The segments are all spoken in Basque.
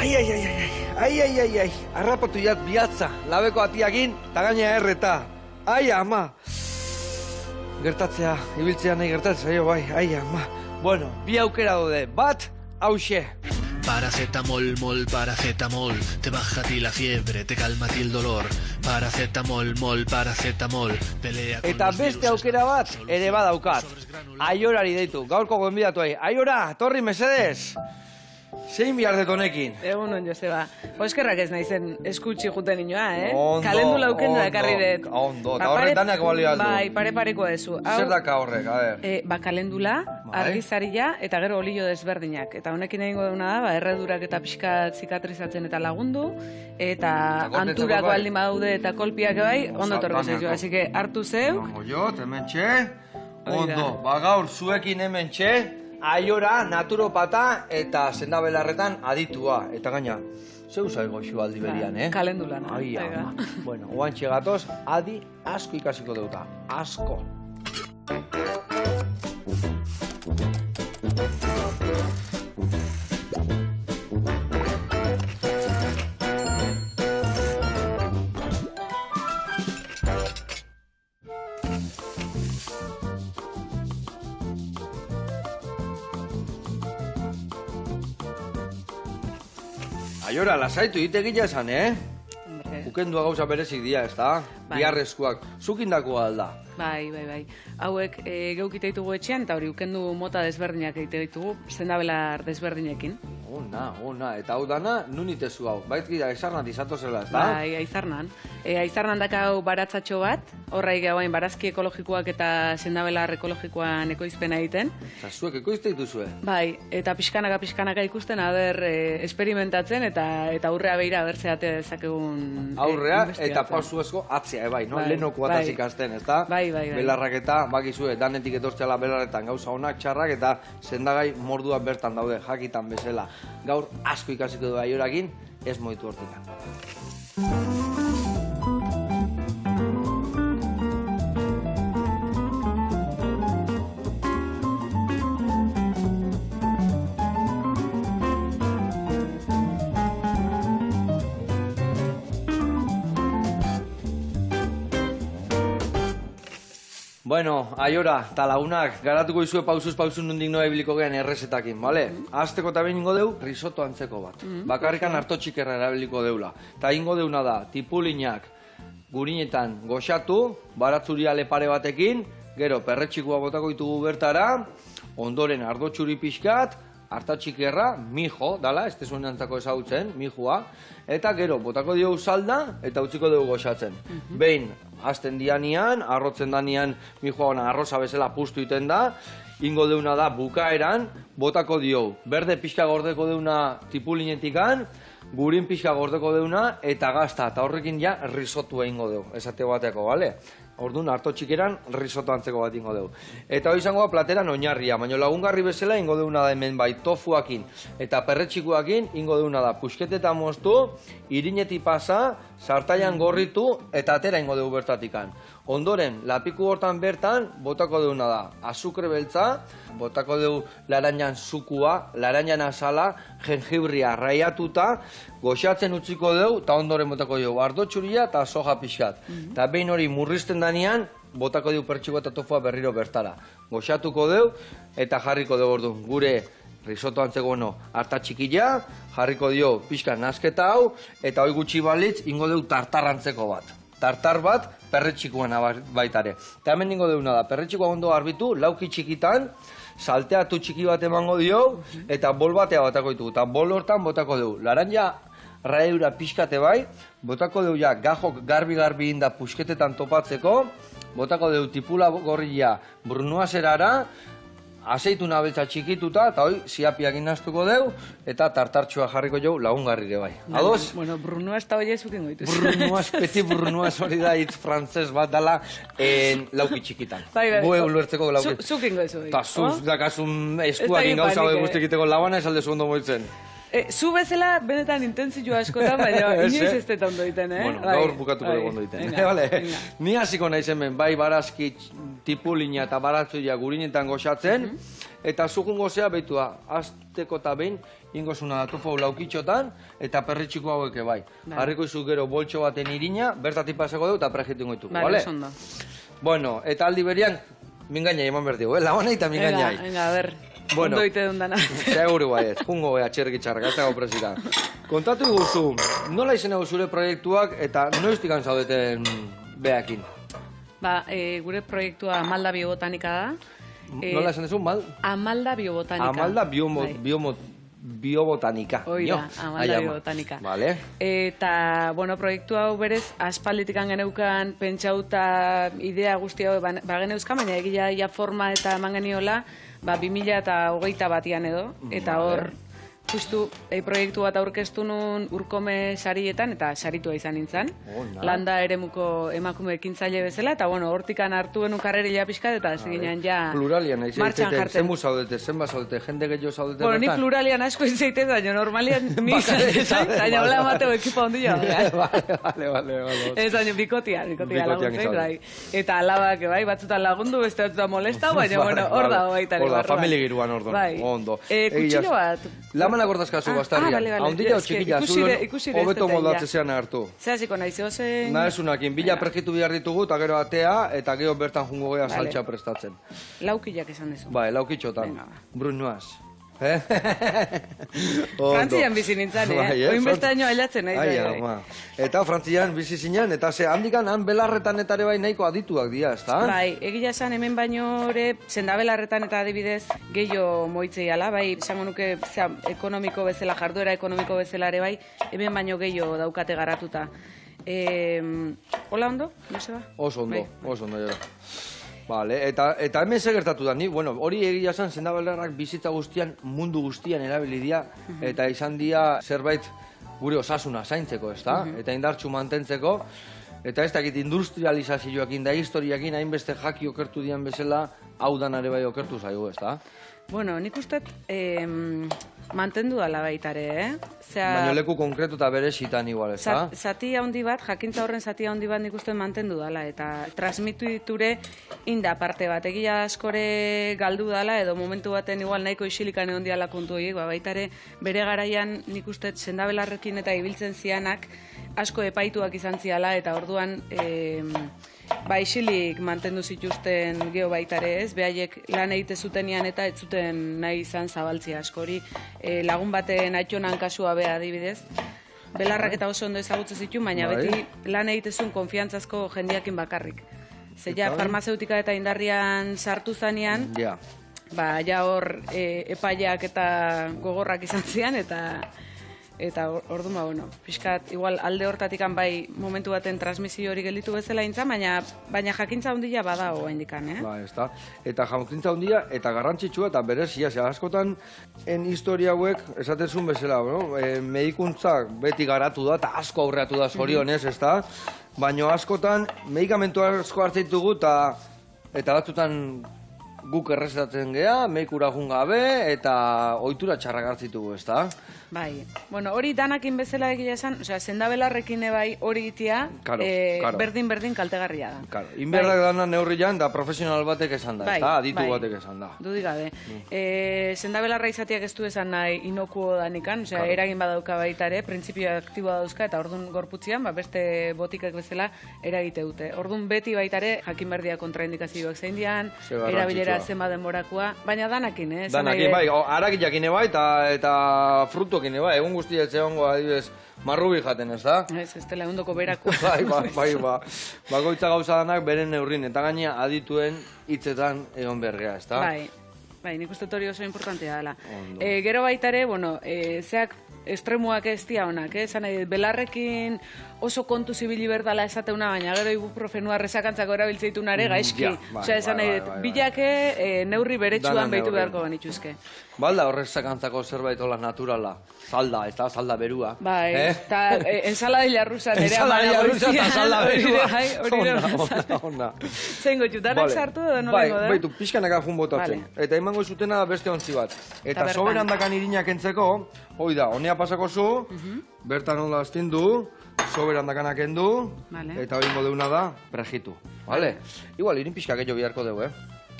Ai, harrapatu jat bihatza, labeko atiagin, eta gaina erreta. Ai, ama. Gertatzea, ibiltzea nahi gertatzea, bai, ai, ama. Bueno, bi aukera daude, bat, hauxe. Paracetamol, paracetamol, te baja a ti la fiebre, te calma a ti el dolor. Paracetamol, paracetamol, pelea con Eta beste aukera bat, ere badaukat. Aiorari deitu, gaurko gonbidatu ahi. Aiora, torri mesedez. Zein bihar detonekin? Egunon, Joseba. Eskerrak ez naizen eskutsi juten inoa, Ondo, Kalendula aukendu ekarri dut. Ondo, eta horrek danak balio aldu. Bai, pare-pareko dezu. Zer daka horrek, a ber? Kalendula, argizaria eta gero olio desberdinak. Eta honekin egingo duna da, erredurak eta pixka zikatrizatzen eta lagundu, eta anturako aldin badaude eta kolpiak bai, ondo torko zaizu. Así que hartu zeuk. Mango jo, hemen txe. Ondo, gaur zuekin hemen txe. Aiora, naturopata eta sendabelarretan aditua. Eta gaina, zeu zaigo xu aldi berian, Kalendula, no? Ai, ama. Bueno, oantxe gatoz, adi asko ikasiko deuta. Asko. Aiora, lasaitu itegia esan, Ukendua gauza berezik dira, ez da? Biarrezkoak. Zukindakoa alda. Bai. Hauek geukite ditugu etxean, eta hori ukendu mota desberdinak egite ditugu, zendabelar desberdinekin. Ona, eta hau dana, nun itezu hau? Baitkida, aizarnat izatu zela, ez da? Bai, aizarnan. Aizarnan dakau baratzatxo bat, horra hauain barazki ekologikoak eta zendabelar ekologikoan ekoizpena egiten. Eta zuek ekoizte dituzue? Bai, eta pixkanaka ikusten, esperimentatzen, eta aurrea behira abertzeate dezakegun aurrea eta pausu esko atzea, bai, no? Lehenoko ataz ikasten, ez da? Bai. Belarrak eta, bakizue, danetik etortzela belarretan gauza honak txarrak eta sendagai mordua bertan daude, jakitan bezala. Gaur asko ikasiko du Aiorakin, ez moitu hortikan. Bueno, Aiora, eta lagunak, garatuko izue pausuz nondik noa ibiliko gehan errezetakin, bale? Azteko eta behin ingo deu, risotto antzeko bat. Bakarrikan harto txikerra erabiliko deula. Ta ingo deuna da, tipulinak gurinetan goxatu, baratzuria lepare batekin, gero perretxikua botako ditugu bertara, ondoren ardo txuri pixkat, harta txikerra, mijo, dala, ez tezuen antzako ezagutzen, mijua, eta gero, botako diogu salda, eta utziko dugu goxatzen. Behin, hasten dianian, arrotzen danian, mijoa ona arroza bezala pustu iten da, ingo deuna da bukaeran, botako diogu. Berde pixka gordeko deuna tipulinetikan, gurin pixka gordeko deuna, eta gazta, eta horrekin ja risotua ingo dugu, esate bateako, bale? Orduan, harto txikeran, risotto antzeko bat ingo dugu. Eta hori izango da plateran oinarria, baina lagungarri bezala ingo deuna da hemen bai tofuakin eta perretxikuakin ingo deuna da pusketeta moztu, irineti pasa, sartailan gorritu eta atera ingo dugu bertatikan. Ondoren, lapiku hortan bertan, botako deuna da azukre beltza, botako dugu laranjan zukua, laranjan azala, jengibria raiatuta, goxatzen utziko dugu, eta ondoren botako dugu ardo txuria eta soja pixkat. Eta behin hori murrizten danean, botako dugu pertxiko eta tofua berriro bertara. Goxatuko dugu, eta jarriko dugu orduan gure risotto antzeko harta txikila, jarriko dugu pixka nasketa hau, eta hori gutxi balitz, ingo dugu tartar antzeko bat. Tartar bat, perretxikuana baitare. Eta hemen ingo deuna da, perretxikoa ondo garbitu, lauki txikitan, salteatu txiki bat emango dio, eta bol batea batako ditugu. Eta bol hortan botako dugu. Laranja raeura pixkate bai, botako dugu ja gajok garbi inda pusketetan topatzeko, botako dugu tipula gorria brunuazerara, azeituna beltza txikituta, eta hoi, ziapiak inaztuko dugu, eta tartartxoa jarriko dugu lagungarrire bai. Ados? Bueno, brunuaz eta hori zuken goituz. Brunuaz, petit brunuaz hori da hitz frantzez bat dala lauki txikitan. Gue ulertzeko lauki. Zuken goizu. Eta zuz dakazun eskuakin gauza guztikiteko lauana esalde zu ondo moitzen. Zu bezala benetan intentzioa askotan, baina inoiz ez deta ondo iten, Bueno, gaur bukatuko dugu ondo iten. Ni hasiko naiz hemen, bai barazki tipulina eta baratzuia gurinetan goxatzen, eta zugun gozea behitua, azteko eta behin ingo zuna tofu laukitxotan, eta perritxiko hauek bai. Harriko izu gero boltxo baten irina, bertatik pasako dugu eta prejitu ingoituko, bale? Bale, ondo. Bueno, eta aldi berian, mingainai eman berdigu, labanai eta mingainai. Venga, a ver, Bueno, ondo ite dundana. Seguru baiet, jungo bea txergitxarrak, ez dago presita. Kontatu iguzu, nola izan zure proiektuak eta noiztik zaudeten beakin? Gure proiektua Amalda Biobotanika da. Nola esan dezu, mal? Amalda Biobotanika. Amalda Biobotanika. Hoi da, Amalda Biobotanika. Vale. Eta, bueno, proiektu hau berez, aspalditikan geneukan, pentsauta idea guzti hau bageneuzkan, baina egia ja forma eta eman geniola, 2021 batian edo, eta hor, justu proiektu bat aurkeztu nun urkome sarietan, eta saritua izan nintzen. Landa eremuko emakume ekintzaile bezala, eta bueno, hortikan hartu genuen karrerila pixkat, eta ez ginen ja pluralian, martxan jartzen. Zenbu zaudete, zenba zaudete, jende gehiago zaudete Bueno, ni pluralian asko izaitez, baina normalian ni izan, baina hola emateu ekipa ondila. Vale. Ez baina bikotia laguntzen, bai. Eta alabak, bai, batzutan lagundu, beste batzutan molesta, baina, bueno, hor da, baita. Hor da, familia giruan hor da, ondo. Kutxilo bat. Laman agordazkazu bastarrian, haundila o txikila, zuen hobeto moldatzean hartu. Zehaziko nahi, zehozen... Nahezunakin, bila prejitu behar ditugu, eta gero atea, eta gero bertan jungo gea saltxa prestatzen. Laukillak esan dezu. Bai, laukitxotan, brunuaz. Frantzian bizi nintzen, oin beste daño ailatzen nahi. Eta Frantzian bizi zinen, eta ze handikan han belarretan eta ere bai nahiko adituak dira, ezta? Bai, egia esan hemen baino ere, senda belarretan eta adibidez gehiago moitzei ala, bai, esango nuke ekonomiko bezala, jarduera ekonomiko bezala ere bai, hemen baino gehiago daukate garatuta. Hola ondo, Joseba? Oso ondo, jara. Vale, eta hemen segertatu da, ni, bueno, hori egia esan sendabelarrak bizitza guztian, mundu guztian erabili dira, eta izan dira zerbait gure osasuna zaintzeko, ezta? Eta indartsu mantentzeko, eta ez dakit industrializazioakin da historiakin hainbeste jaki okertu dian bezala, hau danare bai okertu zaigu, ezta? Bueno, nik uste mantendu dala baitare, Baina leku konkretu eta berezitan igual, ez da? Zati handi bat, jakintza horren zati handi bat nik uste mantendu dala, eta transmitu diture inda parte bat, egia askore galdu dala, edo momentu baten igual nahiko isilikan egon diala kontu horiek, baitare bere garaian nik uste sendabelarrekin eta ibiltzen zianak asko epaituak izan ziala, eta orduan isilik mantendu zituzten geho baitare ez, behaiek lan egite zutenean eta ez zuten nahi izan zabaltzia askori. Lagun baten aitxonan kasua beha adibidez, belarrak eta oso ondo ezagutze zitu, baina beti lan egitezun konfiantzazko jendiakin bakarrik. Zeia farmazeutika eta indarrian sartu zanean, ja hor epaiak eta gogorrak izan zian, eta orduan, bueno, pixkat, igual alde hortatikan bai momentu baten transmisio hori gelditu bezala intzan, baina jakintza handia badago haindikan, Ba, ez da. Eta jakintza handia, eta garrantzitsua, eta berezia, askotan, historia hauek, esaten zuen bezala, medikuntzak beti garatu da, eta asko aurreatu da zorionez, ez da? Baina askotan, medikamentu asko hartzen ditugu, eta batzutan guk errezetatzen geha, medikura jun gabe, eta ohitura txarrak hartzitugu, ez da? Bai, bueno, hori danakin bezala egia esan, osea, sendabelarrekin bai hori itia, berdin kaltegarria da. Claro, inberdak dana neurrian da profesional batek esan da, eta aditu batek esan da. Dudik gabe. Sendabelarra izatiak ez du esan nahi inokuo danikan, osea, eragin badauka baita ere, printzipio aktiboa dauzka, eta orduan gorputzian, beste botikak bezala eragite dute. Orduan beti baita ere, jakin berdia kontraindikazioak zein dian, erabilera zenba denborakoa, baina danakin, Danakin, bai, harakin jakine bai, eta frutuak egun guztia ez egongo adibidez marrubi jaten, ez da? Ez dela egundoko berako. Bai, bakoitza gauza danak beren neurrin, eta gaina adituen hitzetan egon bergea, ez da? Bai, nik uste hori oso importantea dela. Gero baita ere, bueno, zeak estremuak ez dia honak, esan nahi, belarrekin oso kontu zibili berdala esateuna, baina gero ibuprofenua resakantzako erabiltzeitunare gaizki. Osea, esan nahi, bilake neurri beretsuan behitu beharko genituzke. Balda horrez sakantzako zerbait hola naturala, zalda, ez da, zalda berua. Bai, eta ensaladilla rusa nere amara ensaladilla rusa eta zalda berua. Hona. Zein gotxu, danak sartu edo nolengo da? Bai, baitu, pixkanaka jun botatzen. Eta emango zutena beste ontzi bat. Eta soberan dakan irinak entzeko, hoi da, honea pasako zu, bertan hola astindu, soberan dakanak endu, eta hori modeuna da, prejitu. Vale? Igual, irin pixka gehiago biharko dugu,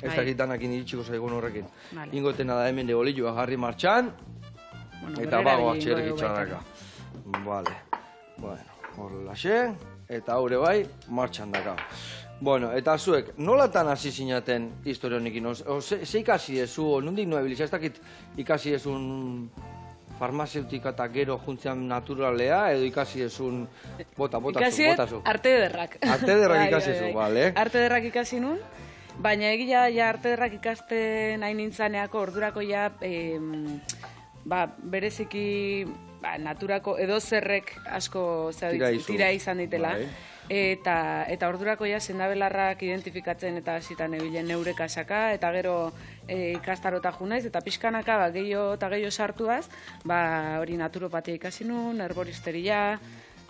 Ez dakit danakin iritsiko zaigun horrekin. Ingotena da hemen de olioa jarri martxan, Eta bagoa txerrikitzarraka. Vale. Bueno, horrelaxe, eta haure bai, martxan daka. Bueno, eta zuek, nolatan hasi zinaten historia honekin? Ze ikasi ezu, nondik noa ebiliz, ez dakit ikasi ezun farmazeutika eta gero juntzean naturalea, edo ikasi ezun bota zu. Ikasi arte ederrak. Arte ederrak ikasi ezu, bale. Arte ederrak ikasi nun, baina egia ja arte ederrak ikasten hain nintzaneako ordurako ja bereziki naturako edozerrek asko tira izan ditela. Eta ordurako ja sendabelarrak identifikatzen eta hasitan ebilen neureka saka, eta gero ikastarota junaiz, eta pixkanaka gehiago eta gehiago sartuaz, hori naturopatia ikasi nun, herboristeria,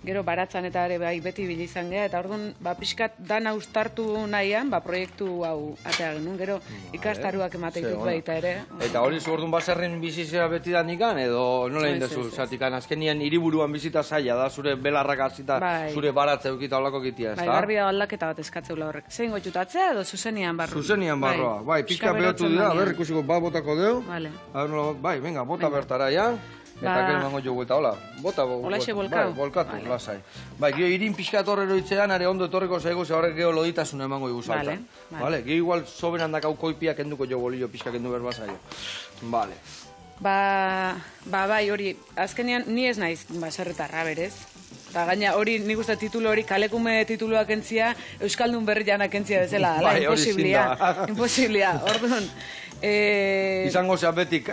gero baratzan eta ere beti bil izan geha, eta orduan pixkat dana uztartu nahian, proiektu hau atea genuen, gero ikastaruak emateitut baita ere. Eta hori zu orduan baserren bizizea beti da nikan, edo nola indezu, zatikan azkenien hiriburuan bizita zaila da, zure belarrak azita, zure baratza eukita olako kitia, ez da? Garbi da aldaketa bat eskatzeula horrek. Zein gotxutatzea edo zuzenian barru? Zuzenian barroa, pixka behotu dira, ikusiko botako deu. Bai, venga, bota bertara ja. Eta gero mango jogu eta hola, bolkatu, lasai. Bai, gero irin pixkat horrero itzean, are ondo etorreko zaigu, ze horrek gero loditasuna emango igu salta. Vale, gero igual soberan dakau koipiak enduko jo bolillo pixkak endu berbazaio. Vale. Bai, hori, azkenean ni ez naiz baserretarra berez. Eta gaina hori, nik uste titulu hori, kalekume tituluak entzia, Euskaldun berrianak entzia bezala, imposiblia, orduan. Izango zean betik,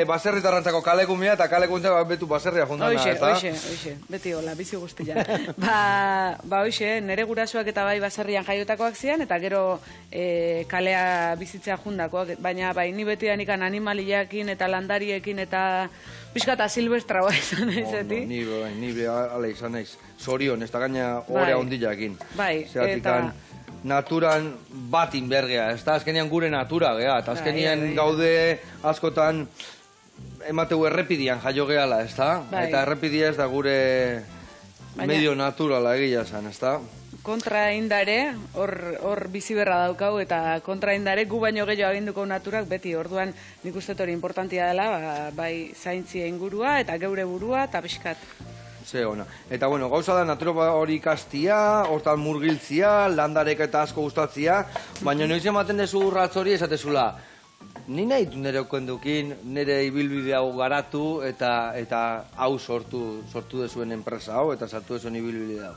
baserritarrantzako kalekumea eta kalekuntzako betu baserria jundana, eta? Hoxe, beti hola, bizi guztia. Hoxe, nire gurasoak eta bai baserrian jaiotakoak zian, eta gero kalea bizitzea jundakoak, baina bai, ni betian ikan animaliakin eta landariekin eta pixka eta silvestra bai izan naizeti. Ni ala izan naiz, zorion, ez da gaina horre hondillakin. Bai, eta naturan bat inbergea, ez da azkenean gure natura geha, eta azkenean gaude askotan emateu errepidian jaio gehala, ez da? Eta errepidia ez da gure medio naturala egia zen, ez da? Kontra indare, hor bizi berra daukau, eta kontra indare gu baino gehiago aginduko naturak beti, orduan nik uste hori importantia dela, bai zaintzia ingurua eta geure burua eta pixkat. Ze ona. Eta bueno, gauza da naturopa hori ikastia, hortan murgiltzia, landarek eta asko gustatzia, baina noiz ematen dezu urratz hori esatezula, ni nahi du nire okendukin, nire ibilbide hau garatu eta hau sortu dezuen enpresa hau eta sartu dezuen ibilbide hau.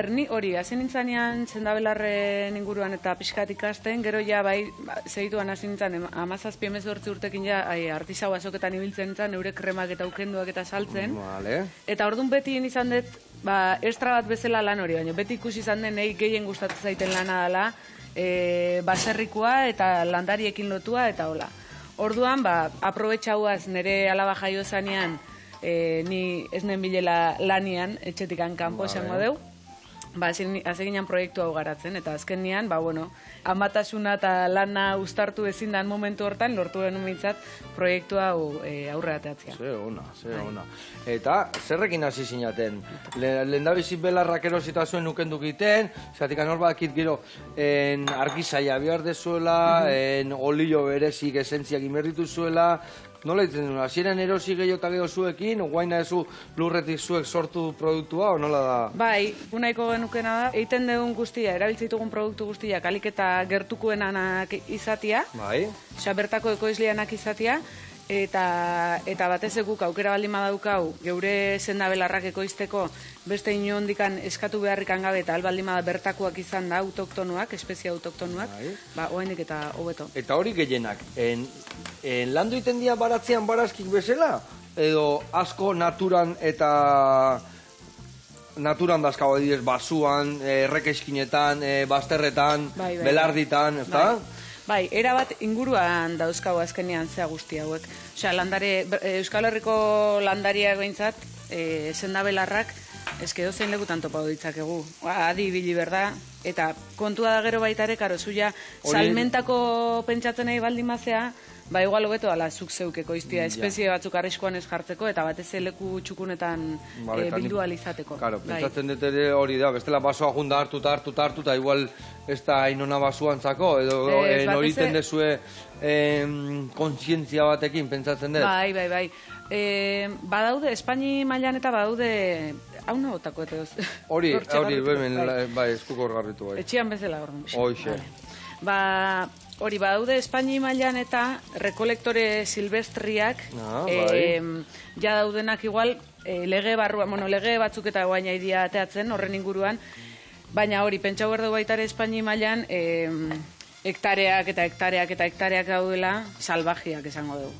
Ni hori, hasi nintzanean sendabelarren inguruan eta pixkat ikasten, gero ja bai, segituan hasi nintzen, 17-18 urtekin ja artisau azoketan ibiltzen nintzen, neure kremak eta ukenduak eta saltzen. Eta orduan beti izan dut, estra bat bezala lan hori, baina beti ikusi izan den, nahi gehien gustatzen zaiten lana dela, baserrikoa eta landariekin lotua eta hola. Orduan, aprobetxauaz nire alaba jaio zanean, ni ez nen bilela lanian, etxetikan kanpo esango deu, hazeginan proiektu hau garatzen, eta azkenean, amatasuna eta lana uztartu ezin dan momentu hortan, lortu genuen mintzat proiektu hau aurreateatzea. Ze ona. Eta, zerrekin hasi zinaten? Lehendabizi belarrak erosita zuen nukenduk iten, zatik anor bakit gero argizaia behar dezuela, olio berezik esentziak inberritu zuela, nola ditzen duen, hasieran erosi gehiago eta gehiago zuekin, guaina ezu lurretik zuek sortu produktua, o nola da? Bai, unaiko genukena da, egiten dugun guztia, erabiltzitugun produktu guztia, kalik eta gertukuenanak izatia, osea, bertako ekoizlianak izatia, eta batez guk aukera baldin badaukau, geure sendabelarrak ekoizteko beste inondikan eskatu beharrikan gabe eta albaldin bada bertakoak izan da, autoktonuak, espezia autoktonuak, oainik eta hobeto. Eta hori gehienak, landu iten dia baratzean barazkik bezala? Edo asko naturan eta naturan dazkau adidez basuan, errekeskinetan, bazterretan, belarditan, ez da? Bai, erabat inguruan dauzkau azkenean zea guzti hauek. Osea, Euskal Herriko landariak behintzat, sendabelarrak, eske dozein lekutan topatu ditzakegu. Adi ibili berda, Eta kontua da gero baita ere, karo, zuia salmentako pentsatzen nahi baldin mazea, ba, igual hobeto ala zuk zeukeko iztia, espezie batzuk arriskuan ez jartzeko, eta batez leku txukunetan bildu alizateko. Karo, pentsatzen dut ere hori da, bestela basoa junda hartuta, igual ez da hainona basoantzako, edo horiten dezue kontzientzia batekin pentsatzen dut. Bai. Badaude, Espaini mailan eta badaude, hau nahotako eta ez? Hori, bai, eskuko garritu bai. Etxian bezala hor. Hoxe. Hori, badaude Espaini mailan eta rekolektore silvestriak, ja daudenak igual, lege batzuk eta guaina idia ateatzen horren inguruan, baina hori, pentsau berdu baita ere Espaini mailan, hektareak daudela salvajiak esango dugu.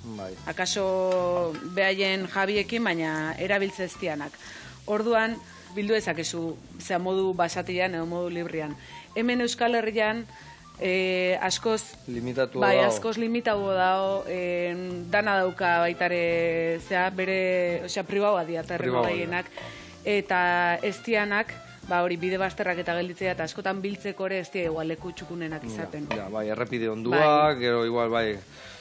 Akaso behaien jabiekin, baina erabiltzeztianak. Orduan, bildu ezakezu, zea modu basatian edo modu librian. Hemen Euskal Herrian, askoz limitatu dago, dana dauka baitare, zea bere, pribaua diaterreko gehienak, eta estianak, ba hori bide bazterrak eta gelditzea eta askotan biltzeko ere ez dira igual leku txukunenak izaten. Bai, errepide onduak, gero igual bai.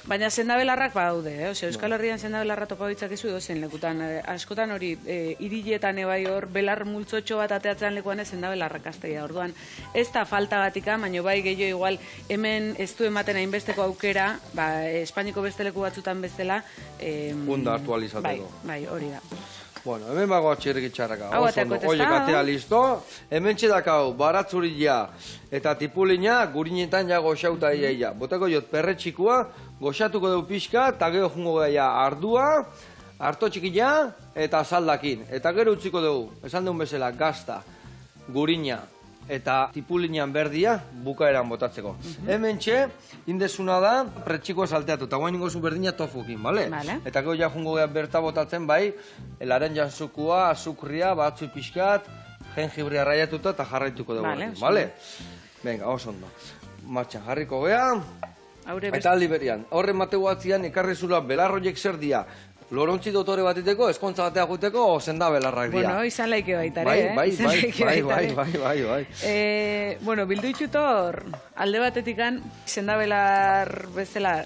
Baina sendabelarrak badaude, Euskal Herrian sendabelarra topa ditzakezu edozein lekutan. Askotan hori hiriletan ebai hor belar multzotxo bat ateatzean lekuan ez sendabelarrak azteia. Orduan ez da faltagatika, baina bai gehiago igual hemen ez du ematen hainbesteko aukera, ba Espainiko beste leku batzutan bezala, Funda hartu alizateko. Bai, hori da. Bueno, hemen bagoa txirrik txarraka. Oie, katea listo. Hemen txedakau, baratzurila eta tipulina gurinetan ja goxauta iaia. Botako jot perre txikua, goxatuko dugu pixka, eta gero jungo gaia ardua, harto txikila eta saldakin. Eta gero utziko dugu, esan dugun bezala, gazta, gurina eta tipulinean berdia bukaeran botatzeko. Hemen txe, indezuna da, pretxikoa salteatu, eta guain ingozu berdina tofukin, bale? Eta gero ja jungo geha berta botatzen, bai, elaren jantzukua, azukria, batzu pixkat, jengibria raiatuta eta jarraituko dugu. Bale? Venga, oso ondo. Martxan jarriko geha, eta aldi berian. Horren mateu atzian, ekarri zula belarroiek zer dia. Lorontzi dotore batiteko, eskontza batea juteko, senda belarrak dira. Bueno, izan laike baitare, Bai. Bueno, bildu itxutor, alde batetikan, senda belar bezala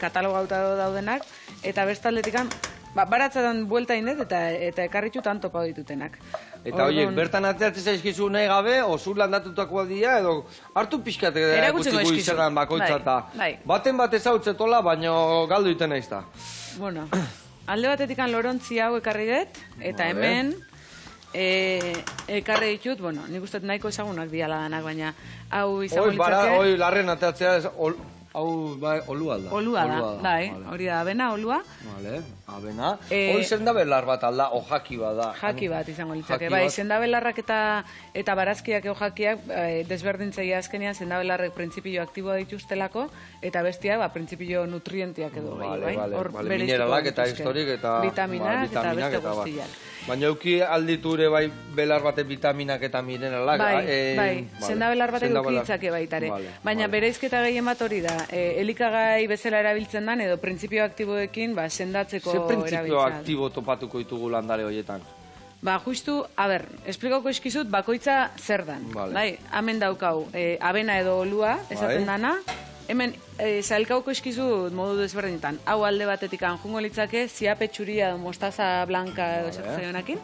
katalogauta daudenak, eta bestaldetikan, baratzatan buelta indet, eta ekarritxutan topa ditutenak. Eta horiek, bertan ateatzen zaizkizu nahi gabe, oso landatutakoa dira, edo hartu pixkat erakutziko izerran bakoitza eta baten bat ezautzetola, baina galdu iten naiz da. Bueno, alde batetikan lorontzi hau ekarri dut, eta hemen ekarri ditut, bueno, nik uste nahiko ezagunak diala danak, baina hau izango litzake... Hoi, larren ateatzea, hau, bai, olua da. Olua da, bai, hori da, abena, olua. Vale, abena. Hoi sendabelar bat alda, o jaki bat da. Jaki bat izango litzake, bai, sendabelarrak eta barazkiak o jakiak desberdintzaia azkenean sendabelarrek printzipio aktiboa dituztelako, eta bestia, printzipio nutrientiak edo, bai. Mineralak eta historik eta... Vitaminak eta beste guztiak. Baina euki alditure bai belar batek vitaminak eta mineralak. Bai, sendabelar batek euki ditzake baitare. Baina bereizketa gehien bat hori da, elikagai bezala erabiltzen dan, edo printzipio aktiboekin sendatzeko erabiltzen. Ze printzipio aktibo topatuko ditugu landare horietan? Ba, justu, esplikauko eskizut, bakoitza zer dan. Bai, hemen daukau, abena edo olua, esaten dana. Hemen, zailkauko eskizut modu desberdinetan. Hau alde batetik jungo litzake, ziape txuria edo mostaza blanka edo esaten zaionakin.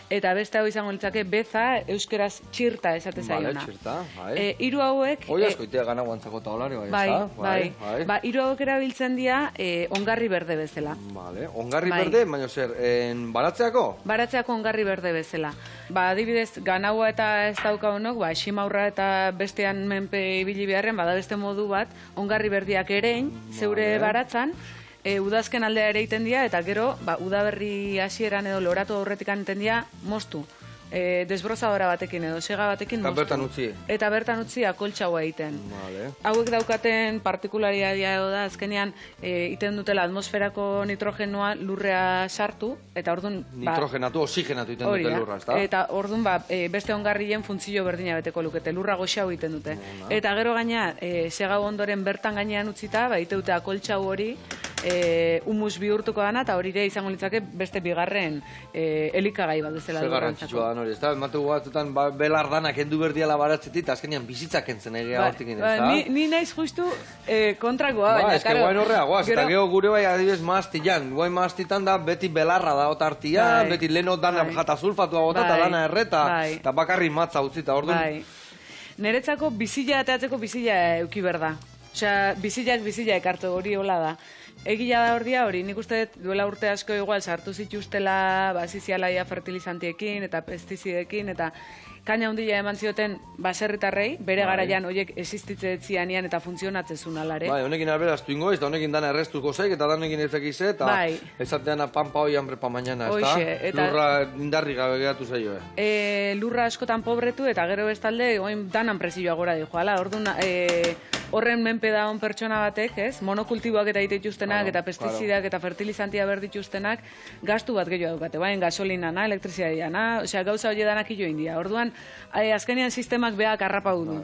Eta beste hau izango litzake, beza, euskeraz txirta esaten zaiona. Vale, txirta, bai. Hiru hauek... Hoi askoitea gana guantzako taulari, bai, bai. Ba, hiru hauek erabiltzen dira ongarri berde bezala. Vale, ongarri berde, baina zer, baratzeako? Baratzeako ongarri berde bezala. Ba, adibidez, ganaua eta ez daukaunok, ba, esimaurra eta bestean menpe ibili beharren, bada beste modu bat, ongarri berdiak erein, zeure baratzan, udazken aldea ere iten dira, eta gero, udaberri hasieran edo loratu aurretikan iten dira, moztu. Desbrozadora batekin edo sega batekin moztu. Eta bertan utzi. Eta bertan utzi akoltxaua egiten. Hauek daukaten partikularia edo da, azkenean iten dutela atmosferako nitrogenoa lurrea sartu, eta orduan... Nitrogenatu, oxigenatu iten dute lurra, ezta? Eta orduan beste ongarrien funtzio berdina beteko lukete, lurra goxau egiten dute. Eta gero gaina, sega ondoren bertan gainean utzita, ite dute akoltxau hori, humus bihurtuko dana, eta hori ere izango litzake beste bigarren elikagai bat bezala. Zer garrantzitsua da hori, ez da? Emategu batzutan belar danak endu berdiala baratzetit, azkenean bizitzak entzen egia hortik ez da? Ni naiz justu kontrakoa, baina, ez que guain horreagoaz, eta geho gure bai adibidez maztilan, guain maztitan da beti belarra da otartia, beti leheno dana jata sulfatua bota eta dana erreta, eta bakarri matza utzita, orduan. Niretzako bizila ateatzeko bizila euki berda. Osea, bizila ekartu hori hola da. Egia da hori, nik uste duela urte asko igual sartu zituztela basizialaia fertilizantiekin eta pestizidekin eta kaina handia eman zioten baserritarrei, bere garaian horiek existitze zianian eta funtzionatzezun alare. Bai, honekin alberaztu ingo, eta honekin dana errestuko zaik, eta honekin ezekize, eta ezatean pampa hoi hambre pa mañana, ez da? Lurra indarri gabe geratu zaio, Lurra askotan pobretu, eta gero bestalde, oin danan presioa gora di joala, orduan horren menpe da on pertsona batek, ez? Monokultiboak eta egite dituztenak, eta pestizidak eta fertilizantia behar dituztenak, gastu bat gehiago daukate, baina gasolinana, elektrizitateana, osea, gauza hori danak hilo india. Orduan, azkenean sistemak behak harrapau du.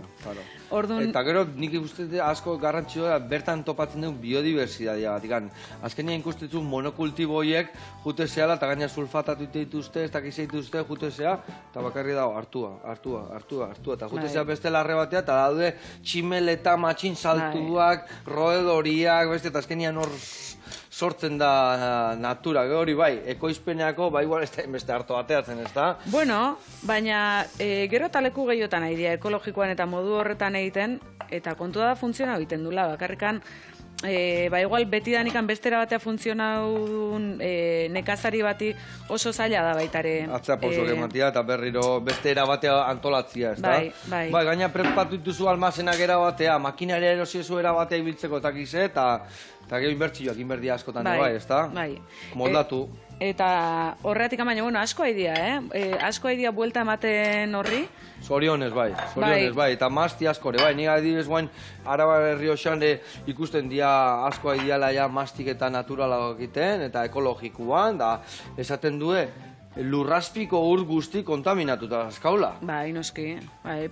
Eta gero, nik uste asko garrantzioa bertan topatzen dugu biodibertsitatea bat. Azkenean ikustetu monokultibo horiek jute zehala, eta gaina sulfatatu dituzte, ez dakiz dituzte, jute zea, eta bakarri dago, hartua. Eta jute zea beste larre batea, eta daude tximeleta, matxin saltuak, roedoriak, beste, eta azkenean hor sortzen da natura, hori bai, ekoizpeneako, bai igual ez da beste harto bateatzen, ez da? Bueno, baina gero eta leku gehiotan nahi dira, ekologikoan eta modu horretan egiten, eta kontua da funtsiona egiten dula, bakarrikan, igual beti danikan bestera batea funtzionaun nekazari bati oso zaila da baitare. Atzea pausok ematia eta berriro bestera batea antolatzia, ez da? Bai. Gaina prepatu dituzu almazenak era batea, makinaria erosiezu era batea ibiltzeko eta gize, eta gero inbertsioak inberdi askotan, bai, ez da? Bai. Moldatu. Eta horretik baina, bueno, asko haidia, asko haidia buelta ematen horri. Zorionez, bai, eta mazti askore, bai, nire adibidez guain Araba Errioxan ikusten dia asko haidiala ja maztik eta naturalago egiten, eta ekologikuan, da esaten due, lurraspiko ur guzti kontaminatuta azkaula. Bai, noski,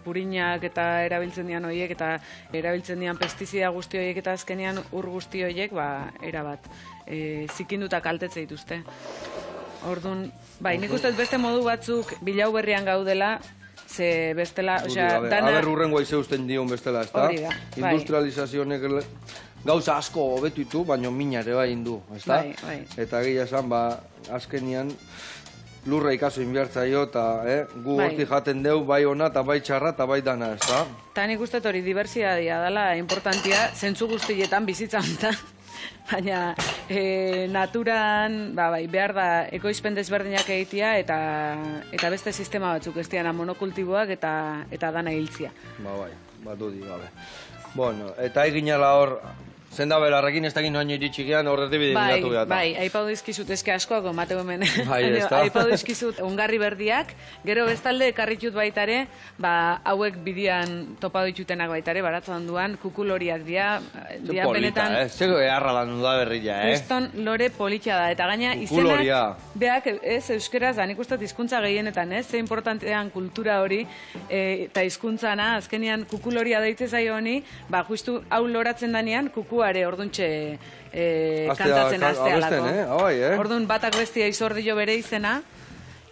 purinak eta erabiltzen dian horiek, eta erabiltzen dian pestizida guzti horiek eta azkenean ur guzti horiek, erabat, zikinduta kaltetze dituzte. Orduan, bai, nik uste beste modu batzuk bilau berrian gaudela, ze bestela, osea, dana... Aber urrengoa izeusten dion bestela, ez da? Hori da, bai. Industrializazionek gauza asko hobetu, baina mina ere bai indu, ez da? Bai. Eta gila esan, azkenian lurra ikaso inbiartzaio, eta gu horti jaten deu, bai ona, eta bai txarra, eta bai dana, ez da? Eta nik uste hori diversitatea dela, importantia, zentzu guztietan bizitzan, baina naturan behar da ekoizpen desberdinak egitea eta beste sistema batzuk ez diana monokultiboak eta dana hiltzia. Bai, dudi gabe. Bueno, eta eginala hor, zenda belarrekin ez dakit noaino iritsikian horreti bide bilatu behar da. Bai, aipau dizkizut eske askoak mateu hemen. Bai, ez da. Aipau dizkizut ongarri berdiak, gero bestalde ekarritut baitare, hauek bidian topa ditutenak baitare, baratzen duan, kukuloriak dia benetan... Zego eharra lan da berria, Kriston lore politxa da, eta gaina izenak, beak ez euskeraz da, nik uste hizkuntza gehienetan, ze importantean kultura hori, eta hizkuntzana, azkenian kukuloria deitze zaio honi, justu hau loratzen danean, kukuare orduntxe kantatzen aztealako. Orduan batak bestia izordio bere izena,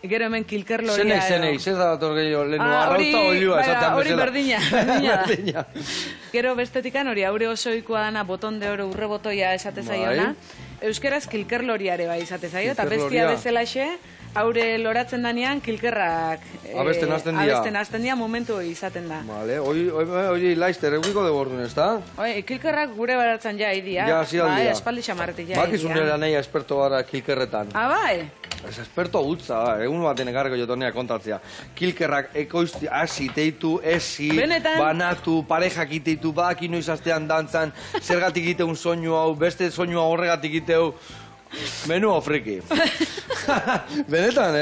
gero hemen kilkerloria... Zenei, ez da dator gehiago, lehenu arrautza olioa esatean bezala. Hori berdina da. Gero bestetikan hori aure osoikoa dana boton de oro urre botoia esate zaiona. Euskeraz kilkerloriare bai esate zaio, eta bestia bezalaxe, haure loratzen danean kilkerrak abesten hasten dia momentu izaten da. Vale, hori laizter egiko dugu orduan, ez da? Kilkerrak gure baratzen ja idia. Ja, zialdia. Espaldi xamarretik ja idia. Bakizunera nahi esperto gara kilkerretan. Bai? Ez esperto gutza, egun baten ekarreko jotonea kontatzea. Kilkerrak ekoizti, hasi, teitu, esi, banatu, parejak iteitu, badaki noiz astean dantzan, zergatik iteun soinu hau, beste soinu horregatik iteu, Menu ofriki. Benetan,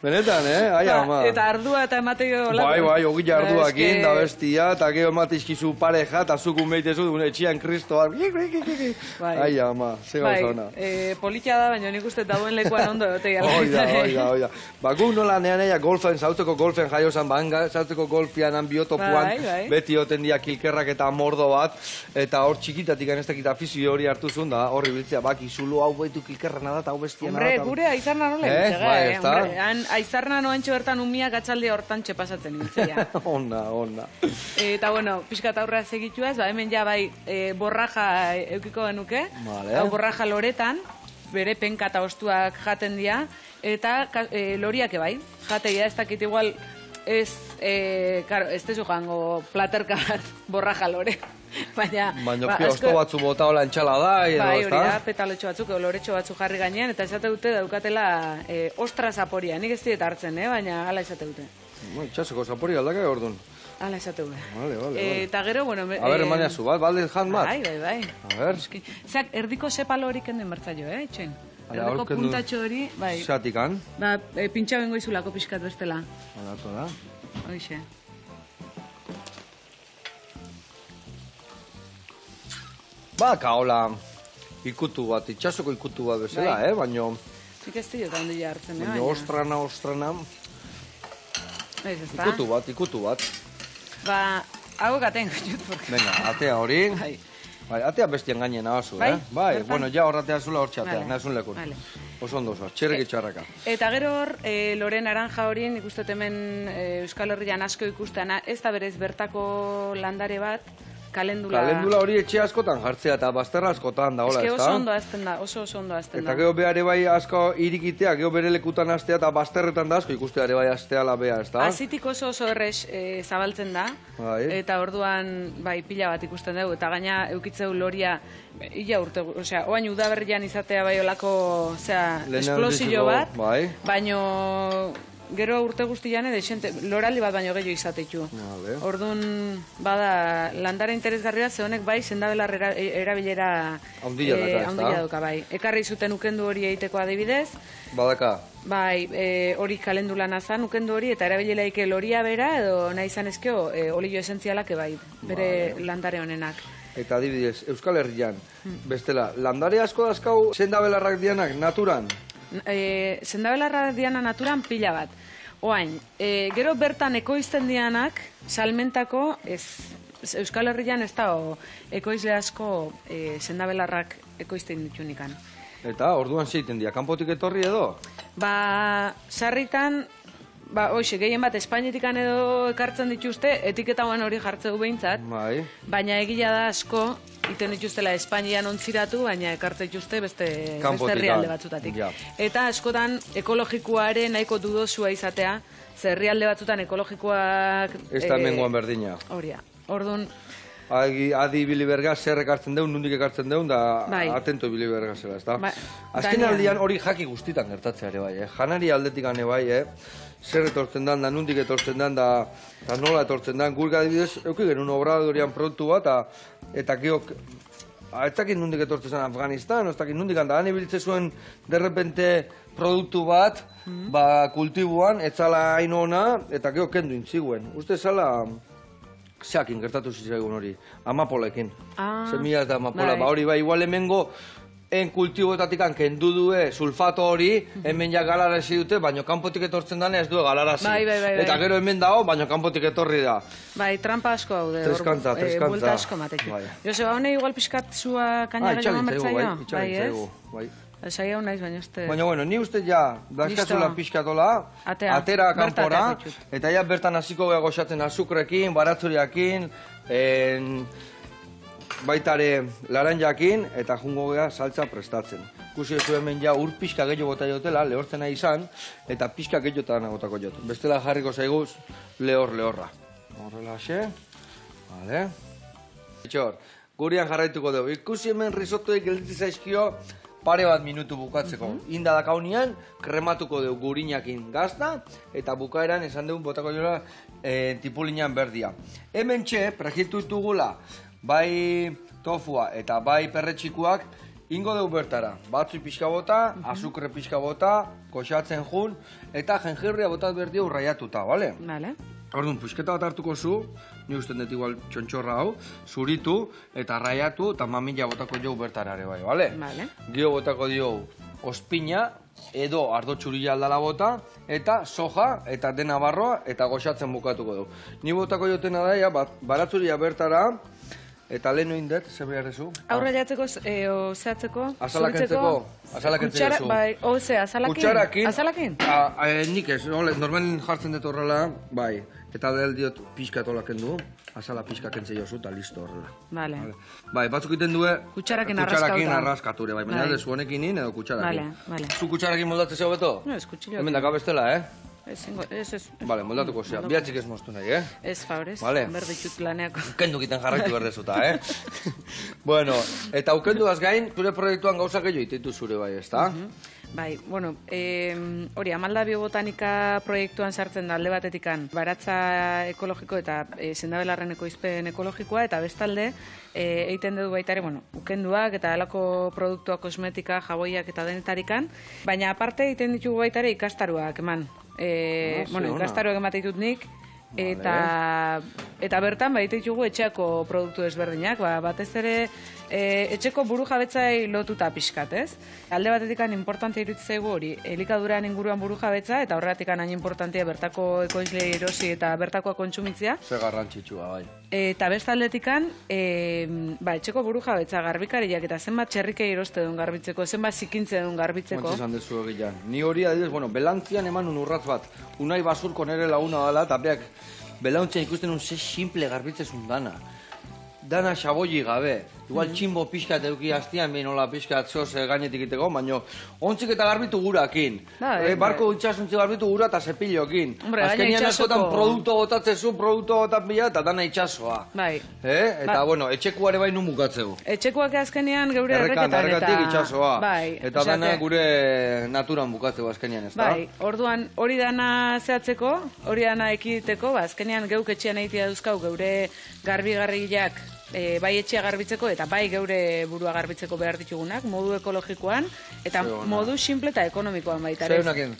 Benetan, ai ama. Eta ardua eta emateo lako. Bai, ogila arduakin, da bestia, eta gero ematizkizu pareja, eta zukun behitezu, etxian kristoa. Ai ama, ze gauzona. Politia da, baina nik uste dauen lekuan ondo egote Oida. Guk nola nean golfen, zautzeko golfen jaio zan, zautzeko golfian, biotopuan, beti oten dia kilkerrak eta mordo bat, eta hor txikitatik anestakita afizio hori hartu zuen, da horri biltzea, izulo hau behitu kilkerrana da, eta hau bestia nada. Hombre, gure aizarna nola egitze, aizarna noan bertan umiak atxalde hortan txepasatzen nintzea. Onda. Eta, bueno, pixkat aurra segituaz, hemen ja bai borraja eukiko genuke, hau borraja loretan, bere penka eta ostuak jaten dira, eta loriak bai, jateia ez dakit igual, ez tezu joango platerka bat borraja lore. Baina osto batzu bota hola entxala da, edo, bai, hori da, petaletxo batzuk, loretxo batzuk jarri gainean, eta esate dute daukatela ostra zaporia. Nik ez diet hartzen, baina hala esate dute. Itxasoko zaporia aldaka orduan. Hala esate dute. Vale. Eta gero, bueno... A ber, emania zu, balde jan bat? Bai. A ber. Zeak, erdiko sepalo hori kenden bertzaio, itxoin? Erdiko puntatxo hori, bai. Zatikan? Pintxa bengo izulako pixkat bestela. Alako da. Hoixe. Hola, ikutu bat, itxasoko ikutu bat bezala, baino... Nik ez dira ondila hartzen, baino ostrana... Ikutu bat. Hau gaten gaitut. Venga, atea hori. Bai, atea bestian gainen ahazu, Bai, bueno, ja horratea zula hor txatea, nahazun lekun. Oso ondo oso, txerrik itxarraka. Eta gero hor, lore naranja hori, nik uste hemen Euskal Herrian asko ikustena, ez da berez bertako landare bat, kalendula... Kalendula hori etxe askotan jartzea eta bazterra askotan da, hola, ez da? Oso ondo azten da. Eta geho behare bai asko irikitea, geho bere lekutan astea eta bazterretan da asko ikustea ere bai astea labea, ez da? Azitik oso errez zabaltzen da, eta orduan bai pila bat ikusten dugu, eta gaina eukitzeu loria ia urte, osea, oain udaberrian izatea bai olako, esplosio bat, baino... Gero urte guztian loraldi bat baino gehiago izatetu. Orduan, bada, landara interesgarria, ze honek bai, sendabelar erabilera haundila duka, bai. Ekarri zuten ukendu hori egiteko adibidez. Badaka. Bai, hori kalendula nazan ukendu hori, eta erabileraik loria bera, edo nahi izan ezkio, olio esentzialak bai, bere landare honenak. Eta adibidez, Euskal Herrian, bestela, landare asko dazkau sendabelarrak dianak naturan? Sendabelarra diana naturan pila bat. Oain, gero bertan ekoizten dianak, salmentako, Euskal Herrian ez da ekoizle asko sendabelarrak ekoizten ditunikan. Eta orduan zeiten dira, kanpotik etorri edo? Sarritan, hoxe, gehien bat Espainetikan edo ekartzen dituzte, etiketauen hori jartzeu behintzat, baina egila da asko, iten dituztela Espainian ontziratu, baina ekartzen dituzte beste herrialde batzutatik. Eta askotan ekologikoaren nahiko dudosua izatea, ze herrialde batzutan ekologikoak... Ez da mengoan berdina. Horia, orduan... Adi biliberga zer ekartzen deun, nundik ekartzen deun, da atento biliberga zela, ez da? Azken aldian hori jaki guztitan gertatzea ere bai, janari aldetik gane bai, zer etortzen dan, da nundik etortzen dan, da nola etortzen dan, gurka adibidez, euki genuen obradorian produktu bat, eta geok, ez dakit nundik etortzen zen Afganistan, ez dakit nundik da, han ibiltze zuen derrepente produktu bat, kultibuan, etzala hain ona, eta geok kendu intziguen. Uste zala... Zeakin gertatu zitzaigun hori, amapolekin. Semillas da amapola, hori bai, igual hemengo kultiboetatik kendu due sulfato hori, hemen ja galarazi dute, baina kanpotik etortzen dane ez du galarazi. Eta gero hemen dago, baina kanpotik etorri da. Bai, trampa asko haude. Treskantza. Buelta asko matetu. Joseba, hone igual pixkat zua kainaga joan bertzaio? Bai, Esai hau naiz, baina uste... Baina, bueno, ni uste ja, daskazula pixkatola, atera kanpora, eta ja bertan hasiko geha goxatzen azukrekin, baratzuriakin, baitare laranjakin, eta jungo geha saltza prestatzen. Kusi ezu hemen ja ur pixka gehiago gota jotela, lehortzen nahi izan, eta pixka gehiotan agotako jot. Bestela jarriko zaiguz, lehorra. Horrela xe, vale. Itxor, gurian jarraituko dugu. Ikusi hemen risottoek gelditzen zaizkio, pare bat minutu bukatzeko. Inda dakaunean, krematuko dugu gurinakin gazta, eta bukaeran esan dugu botako jola tipulinan berdia. Hemen txe, pregitu dugula, bai tofua eta bai perretxikuak, ingo dugu bertara, batzui pixka bota, azukre pixka bota, koxatzen jun, eta jenjirria botat berdio urraiatuta, bale? Vale. Orduan, pusketa bat hartuko zu, ni usten dut igual txontxorra hau, zuritu eta raiatu eta mamila botako jo bertara ere bai, bale? Vale. Gio botako dio ospina, edo ardo txurila aldala bota, eta soja, eta dena barroa, eta goxatzen bukatuko dugu. Ni botako jotena da, baratzuria bertara, eta lehen oindet, zer behar ezu? Aurra jatzeko, zehatzeko, Azalakentzeko, azalakentzeko zu. Bai, azalakin? Kutsarakin. Azalakin? Nik ez, normalin jartzen dut horrela, bai. Eta del diot pixka tolaken du, azala pixka kentze jozu, eta listo horrela. Vale. Bai, batzuk iten du Kutsarakin arraskature, bai. Baina alde zuenekin in edo kutsarakin. Vale. Zu kutsarakin moldatzen zeu beto? No, ez kutsillo. Hemen daka bestela, Ez. Vale, moldatuko zea. Biatzik ez moztu nahi, Ez, favorez. Vale. Berditxut planeako. Ukendu giten jarraitu berdezuta, Bueno, eta ukendu gain, zure proiektuan gauza gehiago ititu zure bai, ezta? Bai, bueno, hori, Amalda Biobotanika proiektuan sartzen da alde batetikan baratza ekologiko eta sendabelarren ekoizpen ekologikoa, eta bestalde egiten dugu baita ere, bueno, ukenduak eta alako produktua, kosmetika, jaboiak eta denetarikan, baina aparte egiten ditugu baita ere ikastaruak eman. Ikastaruak ematen ditut nik, eta bertan baita ditugu etxeako produktu ezberdinak, batez ere etxeko buru jabetzai lotuta pixkat, ez? Alde batetikan importantea iruditzen zaigu hori, elikaduran inguruan buru jabetza, eta horretikan hain importantea bertako ekoizle erosi eta bertakoa kontsumitzea. Ze garrantzitsua, bai. Eta beste aldetikan, etxeko buru jabetza garbikariak eta zenbat txerrike eroste duen garbitzeko, zenbat zikintze duen garbitzeko. Montxe esan dezu egilan. Ni hori adidez, belantzian eman un urratz bat. Unai basurko nere laguna dela, eta beak belantzia ikusten un ze simple garbitzezun dana. Dana xaboi gabe. Igual tximbo pixkat eduki hastian, behin hola pixkat zoz gainetik iteko, baina ontzik eta garbitu gurakin. Barko itxasuntzi garbitu gura eta zepillokin. Azkenian askotan produktu botatzezu, produktu botat bila eta dana itxasoa. Bai. Eta, etxekuare bai nun bukatzeu. Etxekuak azkenian geure erreketan eta... Errekatik itxasoa. Bai. Eta dana gure naturan bukatzeu azkenian, ez da? Bai. Orduan, hori dana zehatzeko, hori dana ekiditeko, azkenian geuk etxean egitea duzkau geure garbigarriak bai etxea garbitzeko eta bai geure burua garbitzeko behar ditugunak, modu ekologikoan, eta modu simple eta ekonomikoan baita. Zeunaken,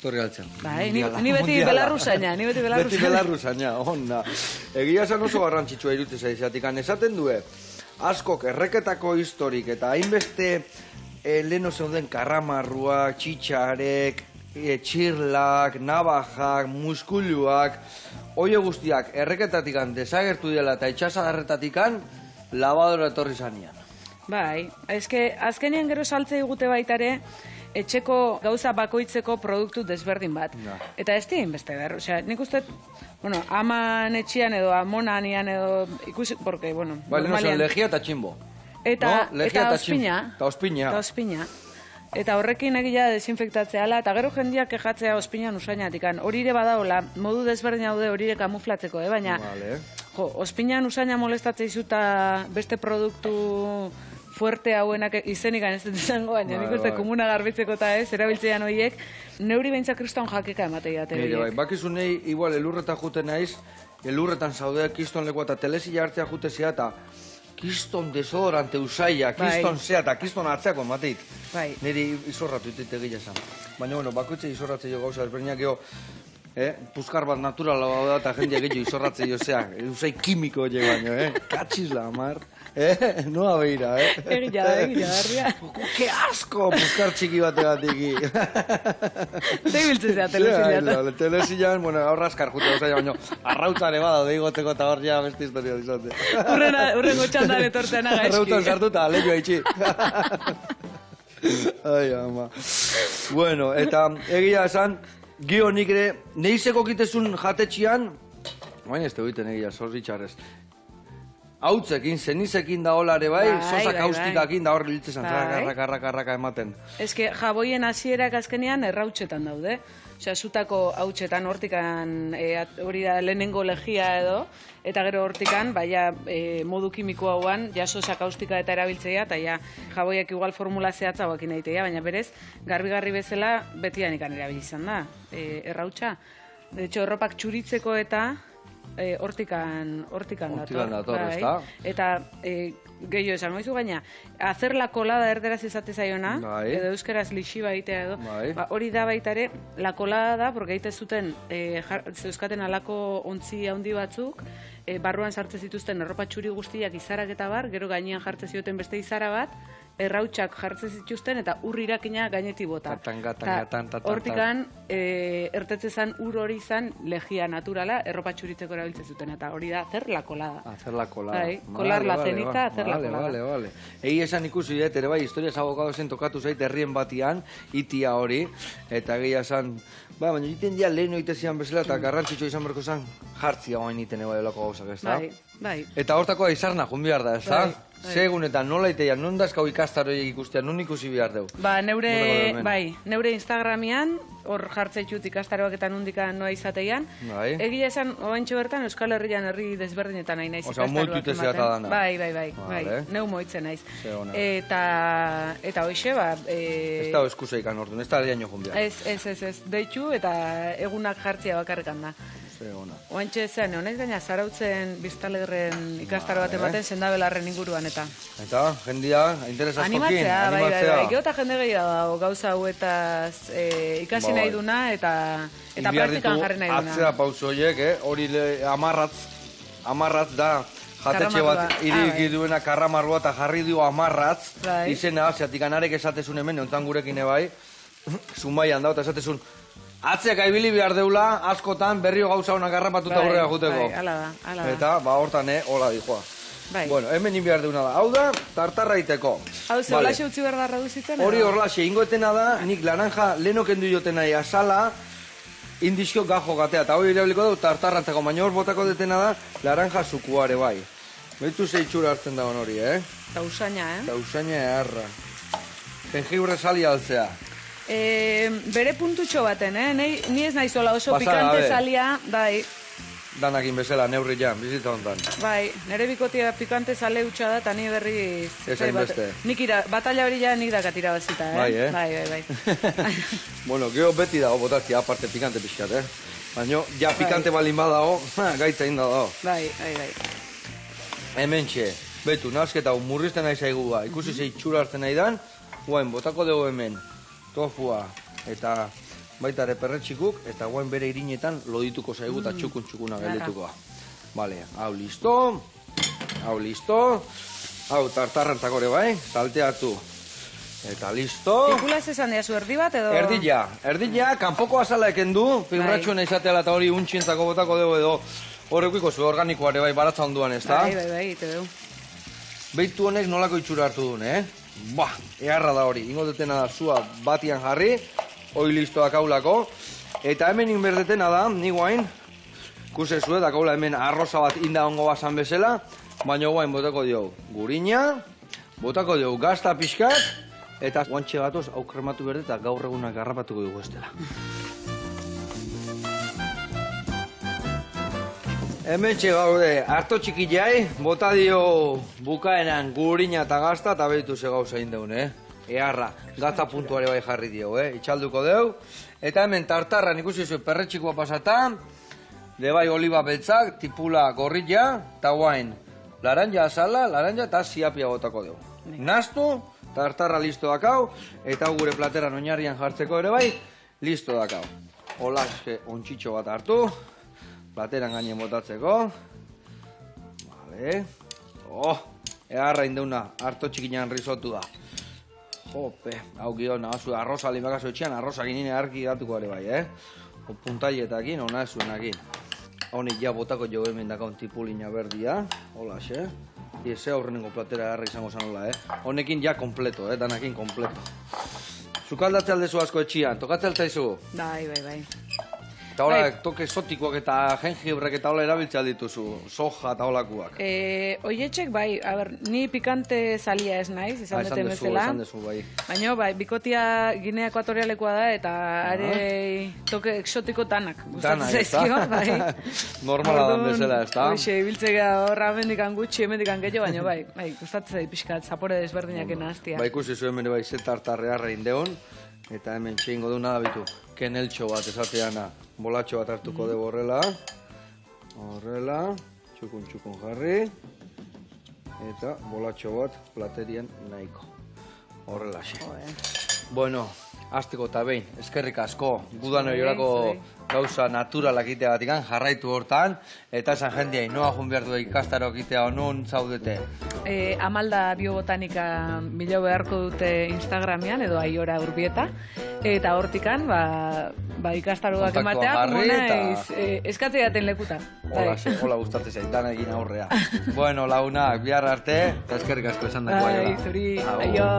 torri galtzen. Bai, ni beti belarruzaina, Beti belarruzaina, onda. Egia esan oso garrantzitsua iruditzen zaizatik, esaten due, askok erreketako historik eta hainbeste leheno zeuden karramarruak, txitxarek, txirlak, nabajak, muskuluak, oio guztiak erreketatikan desagertu dela eta itxasadarretatikan labadora etorri zanian. Bai, azkenean gero saltze digute baitare etxeko gauza bakoitzeko produktu desberdin bat. Eta ez dien beste behar, nik uste, aman etxian edo amonanian edo ikusi, porque, Bai, leheno zen legia eta tximbo. Eta ospina. Eta ospina. Eta horrekin egia desinfektatzea ala, eta gero jendiak kejatzea ospinan usainatikan. Hori ere badaola, modu desberdin daude hori ere kamuflatzeko, baina ospinan usaina molestatzea izuta beste produktu fuerte hauenak izenik ez dut izango, baina nik uste komuna garbitzeko eta ez, erabiltzean horiek, neuri behintzak kriston jakeka ematea jate horiek. Bai, bakizu nahi, igual, elurretan jute naiz, elurretan zaude kiston lekoa eta telesila hartzea jutezea eta kiston desodorante usaia, kiston zea eta kiston atzeako emateik. Niri izorratu ite egila esan. Baina, bakoitze izorratze jo gauza ezberdinak jo, puzkar bat naturala da eta jendia gehiago izorratze jo zea, usai kimiko jo baino, katxizla, amar. Noa behira, Egia, barria. Ke asko puzkar txiki bategatiki. Zebiltzea telesilan. Telesilan, aurra askar jute gauzaia, baina arrautzare bada, deigoteko eta horria beste historia dizate. Urrengo txandan etortzen aga eski. Arrautan sartuta, lehio haitxi. Ai, ama. Bueno, eta egia esan, gio nik ere, neizeko kitezun jatetxian, baina ez te egiten egia, zorritxarrez. Hautzekin, zenizekin da holare bai, sosa kaustikakin da horri litzezan, karraka ematen. Ez que jaboien hasierak azkenean errautxetan daude. Osea, zutako hautxetan hortikan hori da lehenengo legia edo, eta gero hortikan, baina modu kimiko hauan, ja sosa kaustika eta erabiltzea, eta ja jaboiak igual formula zehatza guakin egitea, baina berez, garbi bezala betianikan erabilizan da, errautxa. De hecho, erropak txuritzeko eta hortikan dator, ezta? Eta gehiago esan moizu gaina, hacer la colada erderaz izate zaiona, edo euskeraz lixiba egitea edo, hori da baita ere, la colada da, porque egite zuten, zeuskaten alako ontzi handi batzuk, barruan sartzen zituzten erropa txuri guztiak izarak eta bar, gero gainean jartzen zioten beste izara bat, errautsak jartzen zituzten eta ur irakina gainetik bota. Hortikan, ertetze zen ur hori izan legia naturala, erropa txuritzeko erabiltzen zuten, eta hori da, hacer la colada. Hacer la colada. Kolar la cenita, hacer la colada. Vale. Egi esan ikusi dut, ere bai, historias abogadozen tokatu zait herrien batian, itia hori, eta egia esan, baina egiten dia leheno itezian bezala, eta garrantzitsua izan berko zen, jartzia guain iten ego delako gauzak, ez da? Bai. Eta hortako izarna jun behar da, ez da? Segun eta nola iteia, non dazkau ikastaroiek ikustea, non ikusi behar deu? Neure Instagramian, hor jartzaitut ikastaroak eta nundikan noa izateian. Egia esan, oaintxe bertan, Euskal Herrian herri desberdinetan nahi naiz ikastaroak ematen. Osa, moitu itezea dana. Bai, neu moitzen naiz. Eta hoxe, ez da eskuseikan orduan, ez da lehaino jun behar. Ez, deitu eta egunak jartzia bakarrekan da. Oaintxe zen, honez gaina zarautzen biztalegren ikastaro bat ematen sendabelarren inguruan eta. Eta, jendia, interes askokin, animatzea. Bai, geota jende gehiago dago gauza hauetaz ikasi nahi duna eta praktikan jarri nahi duna. Atzea pausoiek, hori amarratz da, jatetxe bat iriki duena karramarroa eta jarri du amarratz, izena, zeatik anarek esatezun hemen, ontzan gurekin ebai, zumaian da, eta esatezun, atzeak aibili behar deula, askotan berrio gauza honak garrapatuta aurrera juteko. Hala da. Eta, hortan, hola dijoa. Bueno, hemen behar deuna da. Hau da, tartarra iteko. Hau ze, horlaxe utzi behar da reduzitzen? Hori horlaxe, ingoetena da, nik laranja lehenokendu joten nahi azala, indizio gajo gatea. Eta hori irabiliko du, tartarrantzako, baina hor botako detena da, laranja zukuare bai. Beitu zeitxura hartzen da hori, Tausaina, Tausaina eharra. Jengibre sali altzea. Bere puntutxo baten, ni ez naizola oso pikante salia, bai. Danakin bezala, neurri jan, bizita hontan. Bai, nire bikotia pikante sale utxa da, eta ni berriz... Ezain beste. Batalla hori ja nik dakat irabazita, Bai. Bueno, geho beti dago botatzia, aparte pikante pixkat, Baina, ja pikante balin badago, gaitza inda dago. Bai. Hemen txe, betu, nazketa murrizten nahi zaigu ba, ikusi zeitxura hartzen nahi dan, guain, botako dugu hemen, tofua, eta baita ere perretxikuk, eta guain bere irinetan lodituko zaigu eta txukun-txukuna gelditukoa. Vale, hau listo, hau tartarrantzak hori bai, salteatu, eta listo. Ikulaz esan diazu erdi bat edo? Erdila, kanpoko azala eken du, fibratxuen izateala eta hori untxintzako botako dugu edo, horrekuiko zu organikoare bai, baratza onduan ez da? Bai, ite du. Beitu honek nolako itxura hartu duen, eharra da hori, ingo detena da zua batian jarri, hoi listoak haulako, eta hemen inberdetena da, ni guain, kuse zue, da kaula hemen arroza bat inda ongo bazan bezala, baina guain botako diogu gurina, botako diogu gazta pixkat, eta guantxe gatoz hau krematu berde eta gaur egunak garrapatuko dugu estela. Hemen gaude, harto txiki jai, bota dio bukaenan gurina eta gazta, eta behitu ze gauza indeun, Eharra, gazta puntuare bai jarri dio, itxalduko deu. Eta hemen tartarran ikusi zuen perretxikoa pasatan, de bai oliba beltzak, tipula gorrilla, eta guain, laranja azala, laranja eta ziapia botako deu. Naztu, tartarra listo dakau, eta gure plateran oinarrian jartzeko ere bai, listo dakau. Olaske ontxitxo bat hartu, plateran gainen botatzeko. Vale. Eharra indeuna, harto txikinan risotu da. Jope, hau gion, arroza limbakazo etxean, arroza ginine arki gatuko ere bai, Puntaietakin, ona esuenakin. Honik ja botako jo hemen dakaun tipulina berdia, hola, Iese aurrenengo platera harra izango zan hola, Honekin ja kompleto, danakin kompleto. Zukaldatze aldezu asko etxian, tokatze altzaizu? Bai. Eta hola, toke sotikoak eta jengibrek eta hola erabiltzea dituzu, soja eta holakuak. Oietxek, bai, ni pikante salia ez naiz, izan duten bezala. Esan dezu, bai. Baina, bai, bikotia Ginea Ekuatorialekoa da, eta are toke exotiko danak. Gustatzen zaizkio, bai. Normala dan bezala, ez da? Hoxe, ibiltzea horra mendikan gutxi, mendikan gehiago, baina, bai, gustatzen zait pixkat, zapore desberdinak enaztia. Bai, ikusi zuen bere bai, zetartarrearra indeon, eta hemen txeingo du nada bitu, keneltxo bat esateana. Bolatxo bat hartuko dugu horrela. Horrela, txukun jarri. Eta bolatxo bat platerian nahiko. Horrela xe. Bueno, hasteko eta behin, eskerrik asko. Gudan horiorako gauza naturalak itea batikan, jarraitu hortan. Eta esan jendeai, noa jun behar du ikastaro egitea non zaudete? Amalda biobotanika bilo beharko dute Instagramian, edo Aiora Urbieta. Eta hortikan, ikastaroak ematea, komunaiz, eskatzea jaten lekutan. Hola gustatzen zaitan egin aurrea. Bueno, lagunak, bihar arte, eta eskerrik asko esan dagoa. Zuri, aio.